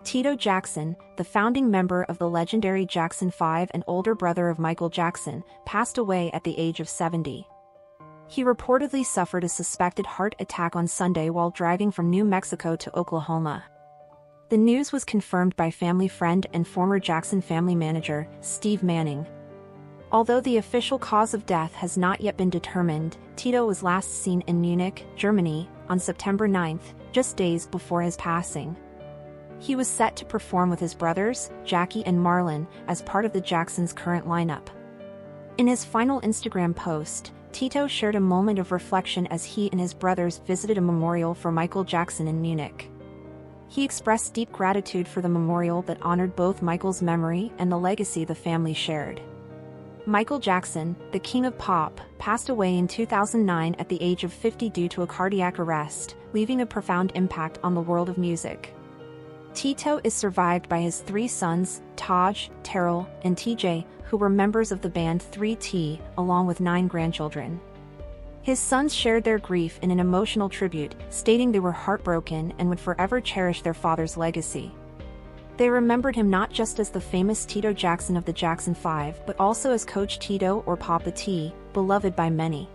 Tito Jackson, the founding member of the legendary Jackson 5 and older brother of Michael Jackson, passed away at the age of 70. He reportedly suffered a suspected heart attack on Sunday while driving from New Mexico to Oklahoma. The news was confirmed by family friend and former Jackson family manager, Steve Manning. Although the official cause of death has not yet been determined, Tito was last seen in Munich, Germany, on September 9, just days before his passing. He was set to perform with his brothers, Jackie and Marlon, as part of the Jacksons' current lineup. In his final Instagram post, Tito shared a moment of reflection as he and his brothers visited a memorial for Michael Jackson in Munich. He expressed deep gratitude for the memorial that honored both Michael's memory and the legacy the family shared. Michael Jackson, the king of pop, passed away in 2009 at the age of 50 due to a cardiac arrest, leaving a profound impact on the world of music. Tito is survived by his three sons, Taj, Terrell, and TJ, who were members of the band 3T, along with 9 grandchildren. His sons shared their grief in an emotional tribute, stating they were heartbroken and would forever cherish their father's legacy. They remembered him not just as the famous Tito Jackson of the Jackson 5 but also as Coach Tito or Papa T, beloved by many.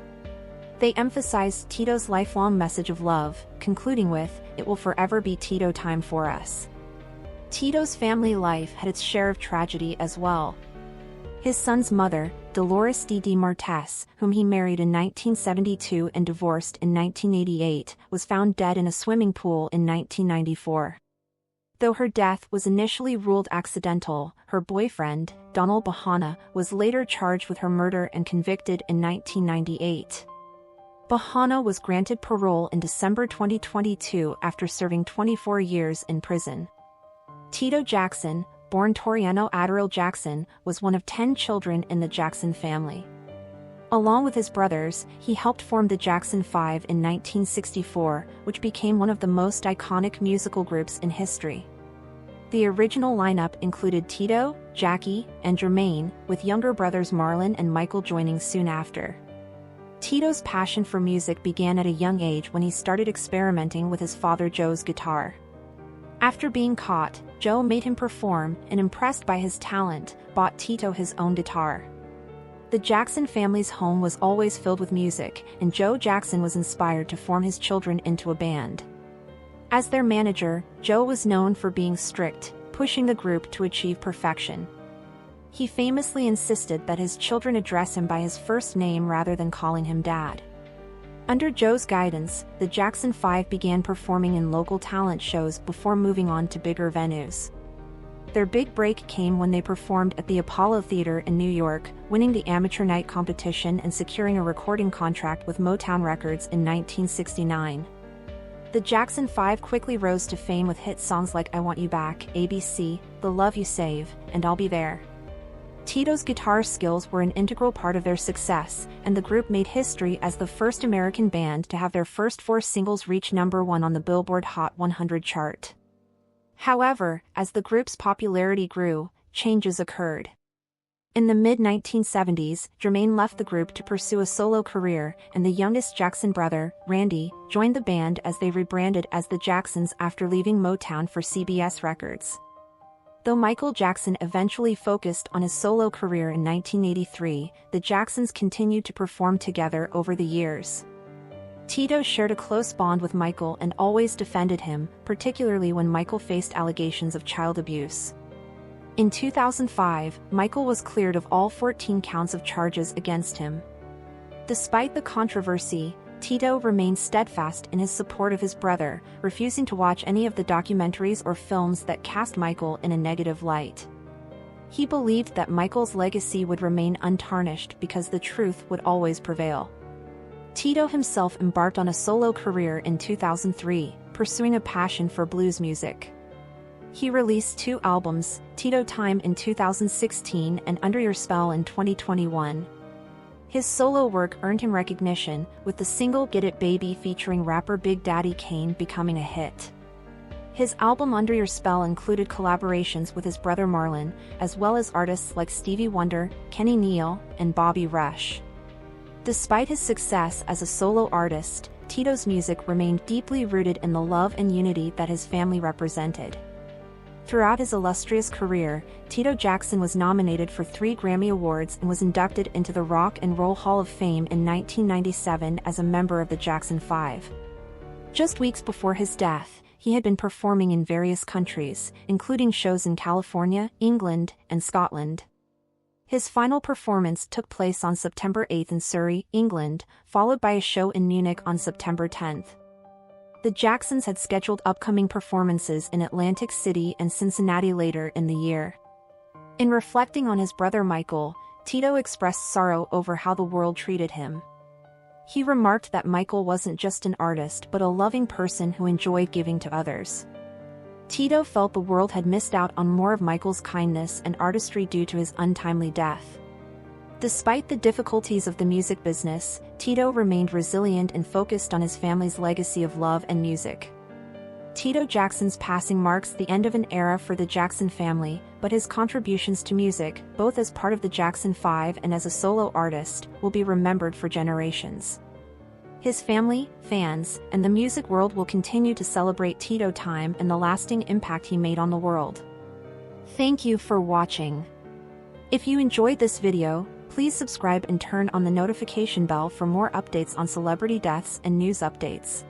They emphasized Tito's lifelong message of love, concluding with, "It will forever be Tito time for us." Tito's family life had its share of tragedy as well. His son's mother, Dolores D. Martes, whom he married in 1972 and divorced in 1988, was found dead in a swimming pool in 1994. Though her death was initially ruled accidental, her boyfriend, Donald Bahana, was later charged with her murder and convicted in 1998. Bahana was granted parole in December 2022 after serving 24 years in prison. Tito Jackson, born Toriano Adderall Jackson, was one of 10 children in the Jackson family. Along with his brothers, he helped form the Jackson 5 in 1964, which became one of the most iconic musical groups in history. The original lineup included Tito, Jackie, and Jermaine, with younger brothers Marlon and Michael joining soon after. Tito's passion for music began at a young age when he started experimenting with his father Joe's guitar. After being caught, Joe made him perform and, impressed by his talent, bought Tito his own guitar. The Jackson family's home was always filled with music, and Joe Jackson was inspired to form his children into a band. As their manager, Joe was known for being strict, pushing the group to achieve perfection. He famously insisted that his children address him by his first name rather than calling him Dad. Under Joe's guidance, the Jackson 5 began performing in local talent shows before moving on to bigger venues. Their big break came when they performed at the Apollo Theater in New York, winning the amateur night competition and securing a recording contract with Motown Records in 1969. The Jackson 5 quickly rose to fame with hit songs like I Want You Back, ABC, The Love You Save, and I'll Be There. Tito's guitar skills were an integral part of their success, and the group made history as the first American band to have their first 4 singles reach #1 on the Billboard Hot 100 chart. However, as the group's popularity grew, changes occurred. In the mid-1970s, Jermaine left the group to pursue a solo career, and the youngest Jackson brother, Randy, joined the band as they rebranded as the Jacksons after leaving Motown for CBS Records. Though Michael Jackson eventually focused on his solo career in 1983, the Jacksons continued to perform together over the years. Tito shared a close bond with Michael and always defended him, particularly when Michael faced allegations of child abuse. In 2005, Michael was cleared of all 14 counts of charges against him. Despite the controversy, Tito remained steadfast in his support of his brother, refusing to watch any of the documentaries or films that cast Michael in a negative light. He believed that Michael's legacy would remain untarnished because the truth would always prevail. Tito himself embarked on a solo career in 2003, pursuing a passion for blues music. He released 2 albums, Tito Time in 2016 and Under Your Spell in 2021. His solo work earned him recognition, with the single Get It Baby featuring rapper Big Daddy Kane becoming a hit. His album Under Your Spell included collaborations with his brother Marlon, as well as artists like Stevie Wonder, Kenny Neal, and Bobby Rush. Despite his success as a solo artist, Tito's music remained deeply rooted in the love and unity that his family represented. Throughout his illustrious career, Tito Jackson was nominated for 3 Grammy Awards and was inducted into the Rock and Roll Hall of Fame in 1997 as a member of the Jackson 5. Just weeks before his death, he had been performing in various countries, including shows in California, England, and Scotland. His final performance took place on September 8 in Surrey, England, followed by a show in Munich on September 10. The Jacksons had scheduled upcoming performances in Atlantic City and Cincinnati later in the year. In reflecting on his brother Michael, Tito expressed sorrow over how the world treated him. He remarked that Michael wasn't just an artist but a loving person who enjoyed giving to others. Tito felt the world had missed out on more of Michael's kindness and artistry due to his untimely death. Despite the difficulties of the music business, Tito remained resilient and focused on his family's legacy of love and music. Tito Jackson's passing marks the end of an era for the Jackson family, but his contributions to music, both as part of the Jackson 5 and as a solo artist, will be remembered for generations. His family, fans, and the music world will continue to celebrate Tito time and the lasting impact he made on the world. Thank you for watching. If you enjoyed this video, please subscribe and turn on the notification bell for more updates on celebrity deaths and news updates.